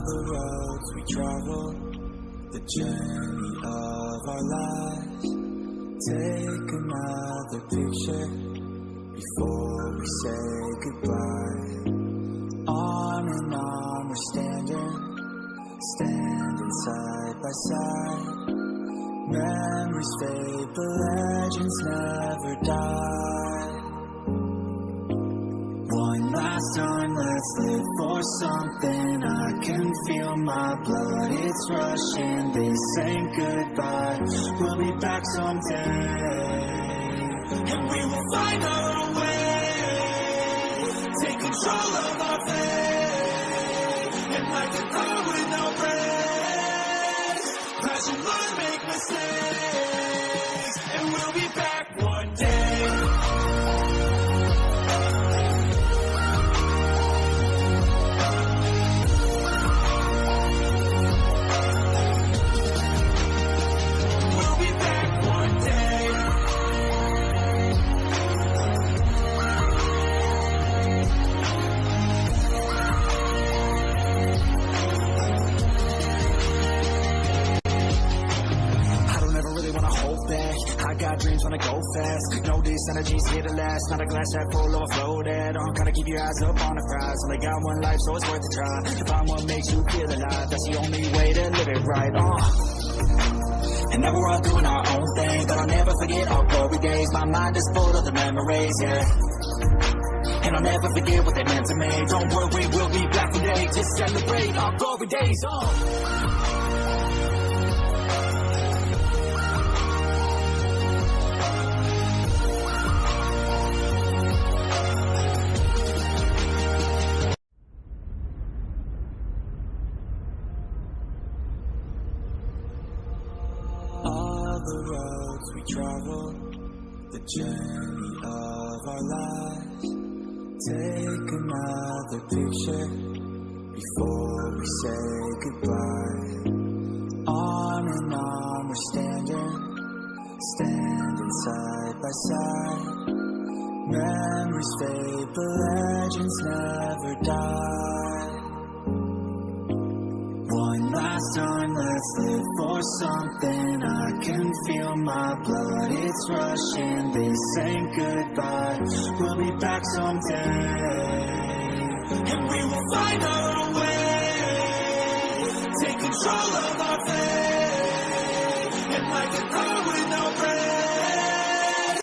the roads we travel, the journey of our lives. Take another picture before we say goodbye. Arm in arm we're standing side by side. Memories fade, but legends never die. One last time, let's live for something. I can feel my blood, it's rushing. This ain't goodbye, we'll be back someday. And we will find our own way. Take control of our fate. And like a car with no brakes, crash and learn, make mistakes. And we'll be back one day. Dreams wanna go fast. Know this energy's here to last. Not a glass half full, overflow that. Gotta keep your eyes up on the prize. Only got one life, so it's worth a try. To find what makes you feel alive, that's the only way to live it right. And now we're all doing our own thing, but I'll never forget our glory days. My mind is full of the memories, yeah. And I'll never forget what they meant to me. Don't worry, we'll be back one day to celebrate our glory days. The roads we travel, the journey of our lives. Take another picture before we say goodbye. Arm in arm we're standing side by side. Memories fade, but legends never die. One last time, let's live for something. I can feel my blood, it's rushing. This ain't goodbye, we'll be back someday. And we will find our own way. Take control of our fate. And like a